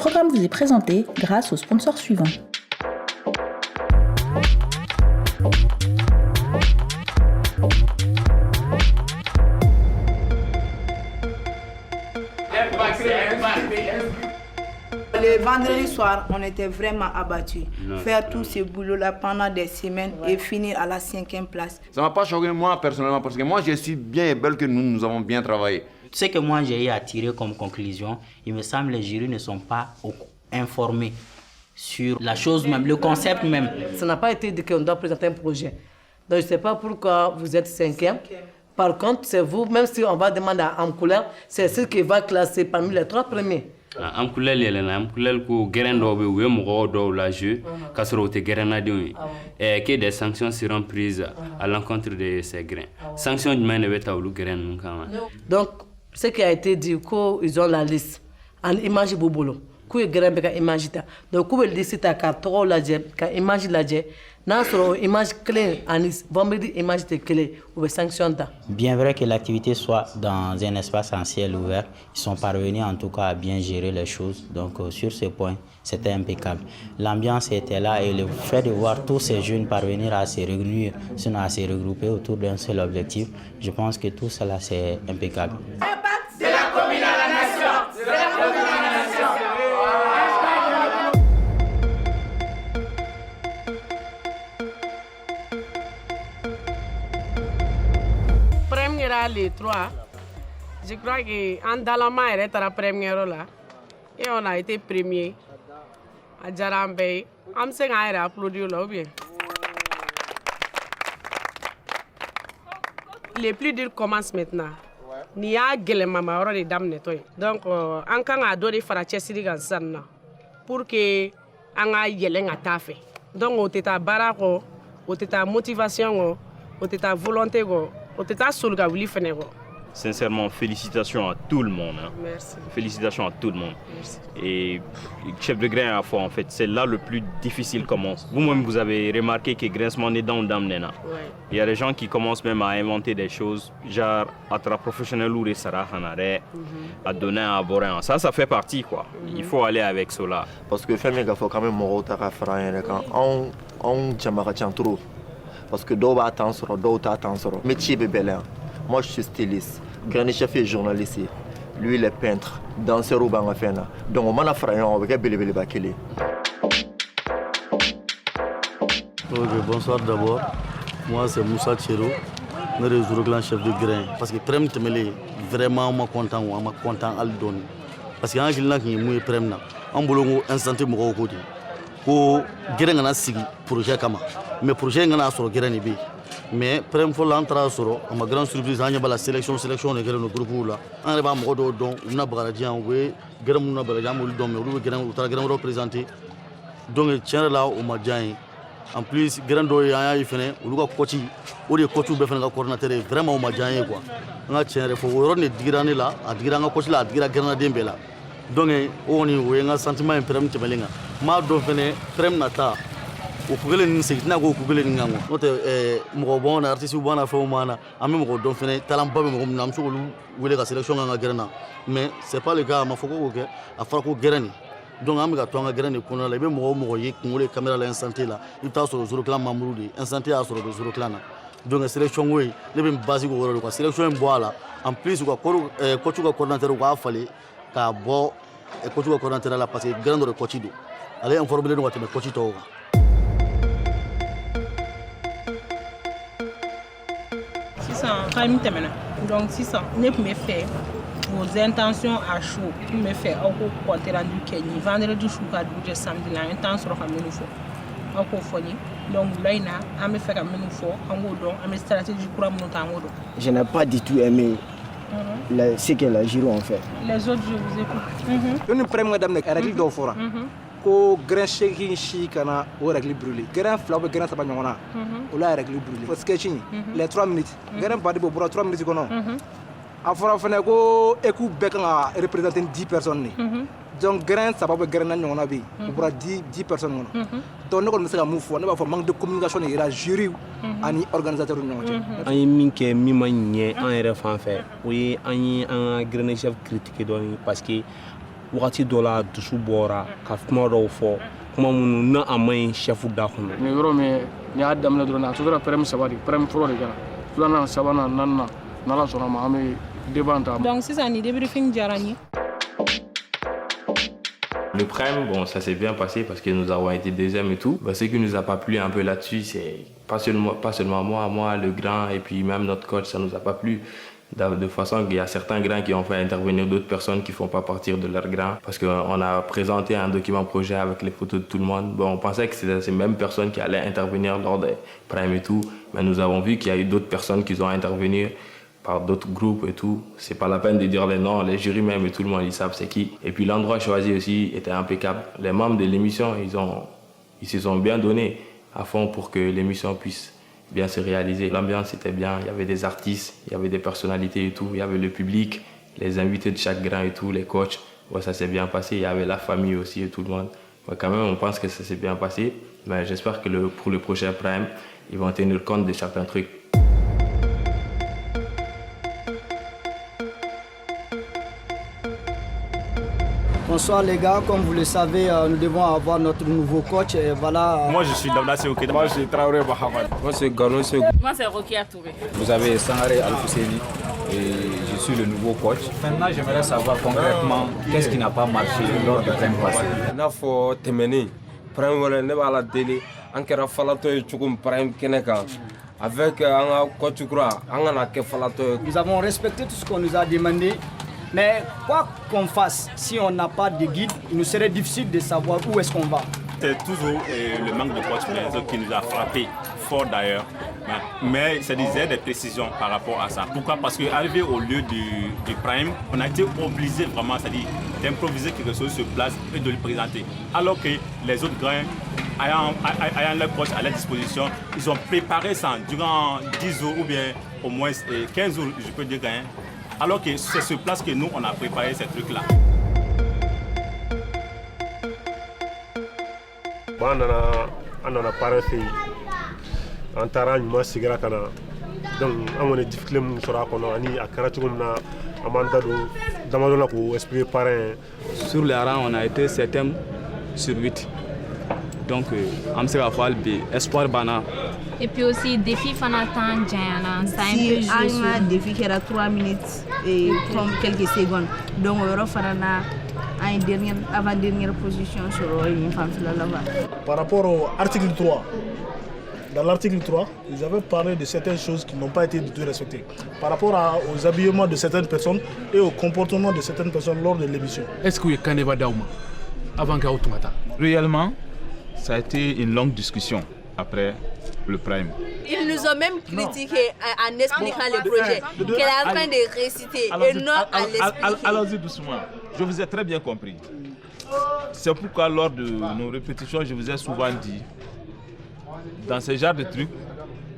programme vous est présenté grâce aux sponsors suivants. Le vendredi soir, on était vraiment abattus. Faire tout ce boulot-là pendant des semaines et finir à la 5e place. Ça ne m'a pas choqué moi personnellement parce que moi je suis bien et belle que nous avons bien travaillé. Ce que moi j'ai eu à tirer comme conclusion, il me semble que les jurys ne sont pas informés sur la chose même, le concept même. Ça n'a pas été dit qu'on doit présenter un projet. Donc je ne sais pas pourquoi vous êtes 5e. Par contre, c'est vous, même si on va demander à Amcoulel, c'est ce qui va classer parmi les 3 premiers. Amcoulel yɛlɛna Amcoulel ko gɛrɛn dɔw bɛ u ye mɔgɔw dɔw lajeu k'a sɔrɔ u tɛ gɛrɛnnadenw ye que des sanctions seront prises à l'encontre de ces grains. Sanctions jumɛn de bɛ ta olu gɛrɛn ninnu kama. Donc ce qui a été dit qu'ils ont la liste en image b'u bolo k'u ye gɛrɛn bɛ ka image ta donc k'u bɛ liste ta ka tɔgɔw lajɛ ka image lajɛ n'a sɔrɔ image kelen ani vendredi image tɛ kelen u bɛ sanction ta. Bien vrai que l'activité soit dans un espace en ciel ouvert, ils sont parvenus en tout cas à bien gérer les choses. Donc sur ce point, c'était impeccable. L'ambiance était là et le fait de voir tous ces jeunes parvenir à se réunir, sinon à se regrouper autour d'un seul objectif, je pense que tout cela c'est impeccable. De la commune à la nation, de la commune à la nation. Les 3, je crois qu'en Dalama était la première là et on a été premier à Djarambe. On s'est applaudi là ou bien. Les plus durs commencent maintenant. Ni y'a gɛlɛma ma yɔrɔ de daminɛ tɔ ye. Donc an kan ka dɔ de fara cɛsiri kan sisan na pour que an ka yɛlɛn ka taa fɛ. Donc o tɛ taa baara kɔ, o tɛ taa motivation kɔ, o tɛ taa volonté kɔ. Sincèrement, félicitations à tout le monde. Hein. Merci. Félicitations à tout le monde. Merci. Et chef de grain à fois, en fait, c'est là le plus difficile commence. Vous-même, vous avez remarqué que grincement est dans le damnena. Il y a des gens qui commencent même à inventer des choses, genre à tra professionnel ou resara hanare, à donner à boire. Ça fait partie, quoi. Il faut aller avec cela. Parce que famille, il faut quand même mourir à faire on jamara trop. Parce que d'autres attendent, d'autres attendent. Métier est bel. Moi, je suis styliste. Grand chef est journaliste. Lui, il est peintre, danseur ou bangafena. Donc, on a fait un avec Bélébélé Bakélé. Bonsoir d'abord. Moi, c'est Moussa Tchero, le Zouroglan chef de grain. Parce que Prem Temele, vraiment, on m'a content à le donner. Parce que quand je l'ai Prem, on a un santé au côté. Ko grain a sigi projet kama. Mais projet ngana soro gérani bi mais prem fo l'entra soro ma grande surprise anya bala sélection ne géré no groupe là on ba mo do don na bagara dian we géré na bagara dian mo don mais lu géré uta géré représenter donc tiens là au ma dian en plus grand do ya fene lu ko coach o de coach be fene ga coordinateur vraiment au ma dian quoi nga tiens fo woro ne digirani là a digira nga coach là digira géré dembe là donc on ni we nga sentiment prem temelinga ma do fene prem nata o kugele ni segina ko kugele ni ngango note mo bon artiste bona fo mana ami mo don fene talam babe mo nam so lu wele ka sélection nga gerena mais c'est pas le cas ma foko ko ke afara ko gerani donc ami ka to nga gerani ko na le be mo yi ngole caméra la instant là il ta so zoro clan mamrudi instant ya so do zoro clan donc sélection we le be basique ko woro ko sélection boala en plus ko coach ko coordinateur ko afale ka bo coach ko coordinateur la parce que grand do coach do ale informer no wate coach to Donc, si ça ne peut me faire vos intentions à chaud, pour me faire un compte rendu Kenya, vendredi, je samedi, là, intention à me faire. Un phonique. Donc, là, on me fait un menu fort, on me stratégie pour mon temps. Je n'ai pas du tout aimé ce que la Giro en fait. Les autres, je vous écoute. Une première madame, elle a dit d'offre. Ko grand cheki shi kana o règle brûlé grand flop grand sabanya wana o la règle brûlé parce que les 3 minutes grand pas de pour 3 minutes kono afora fene ko eku beka représenter 10 personnes donc grand sababu grand na wana bi pour 10 personnes kono donc ne ko me saka move ne ba fo manque de communication et la jury ani organisateur ñoo ay minke mi ma ñe en ref en fait oui ani un grand chef critiqué donc parce que wagati dɔ la dusu bɔra ka kuma dɔw fɔ kuma minnu na a man ɲi chef da kɔnɔ. nin yɔrɔ min ni y'a daminɛ dɔrɔn a tora prème 3 de prème fɔlɔ de kɛra filanan sabanan naaninan n'ala sɔnna ma an bɛ débat ta. donc sisan ni débriefing diyara n ye. Le prime, bon, ça s'est bien passé parce que nous avons été deuxième et tout. Ce qui nous a pas plu un peu là-dessus, c'est pas seulement moi, le grand et puis même notre coach, ça nous a pas plu. De façon qu'il y a certains grands qui ont fait intervenir d'autres personnes qui ne font pas partir de leur grand. Parce qu'on a présenté un document projet avec les photos de tout le monde. Bon, on pensait que c'était ces mêmes personnes qui allaient intervenir lors des primes et tout. Mais nous avons vu qu'il y a eu d'autres personnes qui ont intervenu par d'autres groupes et tout. C'est pas la peine de dire les noms, les jurys même et tout le monde, ils savent c'est qui. Et puis l'endroit choisi aussi était impeccable. Les membres de l'émission, ils se sont bien donnés à fond pour que l'émission puisse bien se réaliser. L'ambiance était bien, il y avait des artistes, il y avait des personnalités et tout, il y avait le public, les invités de chaque grand et tout, les coachs. Ouais, ça s'est bien passé, il y avait la famille aussi et tout le monde. Ouais, quand même, on pense que ça s'est bien passé, mais j'espère que pour le prochain Prime, ils vont tenir compte de certains trucs. Bonsoir les gars, comme vous le savez, nous devons avoir notre nouveau coach et voilà. Moi je suis Damda Seouké, moi je suis Traoré Bahamad. Moi c'est Gano Seouké. Moi c'est Rokia Touré. Vous avez Sangaré Al-Fousseini et je suis le nouveau coach. Maintenant j'aimerais savoir concrètement qu'est-ce qui n'a pas marché lors du temps passé. Il faut terminer. Prime wala ne b'a la télé, an kɛra falatɔ ye cogo min prime kɛnɛ kan. Avec an ka coach kura, an kana kɛ falatɔ ye. Nous avons respecté tout ce qu'on nous a demandé. Mais quoi qu'on fasse, si on n'a pas de guide, il nous serait difficile de savoir où est-ce qu'on va. C'est toujours le manque de coach qui nous a frappé fort d'ailleurs. Mais c'est des aides et précisions par rapport à ça. Pourquoi? Parce qu'arrivé au lieu du prime, on a été obligé vraiment, c'est-à-dire d'improviser quelque chose sur place et de le présenter. Alors que les autres grands, ayant leur coach à leur disposition, ils ont préparé ça durant 10 jours ou bien au moins 15 jours, je peux dire gagner. Alors que c'est sur place que nous, on a préparé ces trucs-là. On a parlé en tarant moi sigira kana donc on est difficile mun sera kono ani akara tugumna amanda do damado la ko expliquer parrain. Sur les rangs, on a été 7e sur 8. Donc on s'est fait espoir bana. Et puis aussi défi fanatan Diana, ça si un défi qui era 3 minutes et quelques secondes. Donc on va faire une avant-dernière position sur une femme là-bas. Par rapport au article 3, dans l'article 3, ils avaient parlé de certaines choses qui n'ont pas été du tout respectées. Par rapport aux habillements de certaines personnes et au comportement de certaines personnes lors de l'émission. Est-ce qu'il y a Kaneva Daouma avant Gaoutoumata? Réellement, ça a été une longue discussion après le prime. Ils nous ont même critiqué en expliquant le projet qu'elle est en train de réciter et non à l'expliquer. Allons-y doucement. Je vous ai très bien compris. C'est pourquoi lors de nos répétitions, je vous ai souvent dit, dans ce genre de trucs,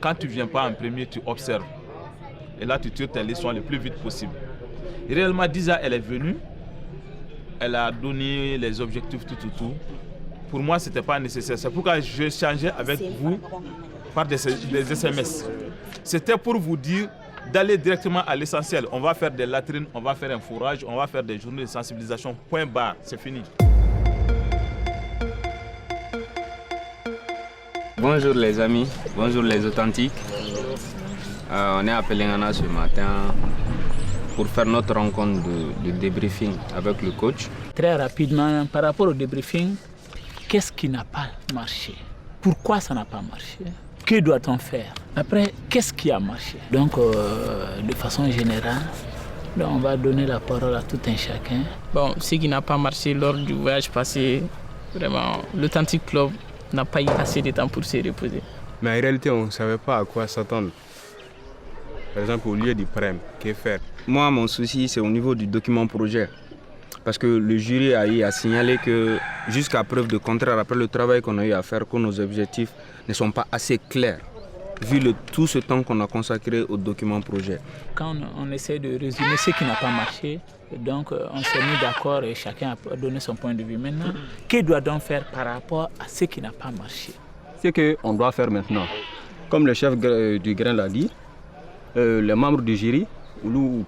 quand tu ne viens pas en premier, tu observes. Et là, tu tires tes leçons le plus vite possible. Et réellement, Diza, elle est venue. Elle a donné les objectifs, tout. Pour moi, ce n'était pas nécessaire. C'est pourquoi je changeais avec vous par des SMS. C'était pour vous dire d'aller directement à l'essentiel. On va faire des latrines, on va faire un fourrage, on va faire des journées de sensibilisation. Point barre, c'est fini. Bonjour les amis, bonjour les authentiques. On est appelé Ngana ce matin pour faire notre rencontre de débriefing avec le coach. Très rapidement, par rapport au débriefing, qu'est-ce qui n'a pas marché? Pourquoi ça n'a pas marché? Que doit-on faire? Après, qu'est-ce qui a marché? Donc, de façon générale, on va donner la parole à tout un chacun. Bon, ce qui n'a pas marché lors du voyage passé, vraiment, l'Authentique Club n'a pas eu assez de temps pour se reposer. Mais en réalité, on ne savait pas à quoi s'attendre. Par exemple, au lieu du prime, que faire? Moi, mon souci, c'est au niveau du document projet. Parce que le jury a signalé que jusqu'à preuve de contraire, après le travail qu'on a eu à faire, que nos objectifs ne sont pas assez clairs, vu tout ce temps qu'on a consacré au document projet. Quand on essaie de résumer ce qui n'a pas marché, donc on s'est mis d'accord et chacun a donné son point de vue. Maintenant, que doit-on faire par rapport à ce qui n'a pas marché? Ce qu'on doit faire maintenant, comme le chef du grain l'a dit, les membres du jury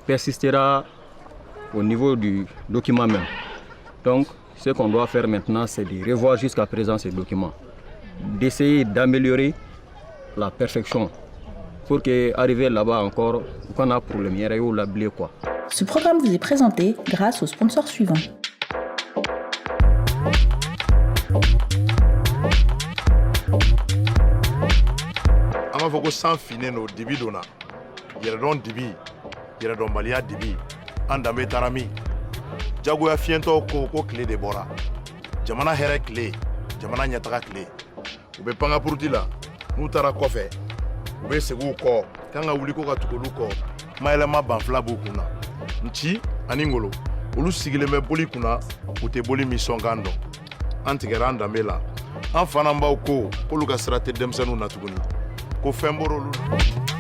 persistera au niveau du document même. Donc, ce qu'on doit faire maintenant, c'est de revoir jusqu'à présent ces documents, d'essayer d'améliorer la perfection pour qu'arriver là-bas encore, qu'on a problème, il y a l'oublié quoi. Ce programme vous est présenté grâce aux sponsors suivants. Ama foko sans fine no dibi dona. Yere don dibi, yere don balia dibi. Andambe tarami. Jago ya fiento ko clé de bora. Jamana here clé, jamana nyataka clé. Ube panga purti la, nu tara kofe. Ube segu ko, kanga wuli ko ka tukolu ko. Maelema banfla bu kuna. Nchi aningolo. Olu sigile me boli kuna, ute boli misongando. Antigera andambe la. An fana b'aw ko k'olu ka sira tɛ denmisɛnninw na tuguni ko fɛn bɔr'olu la.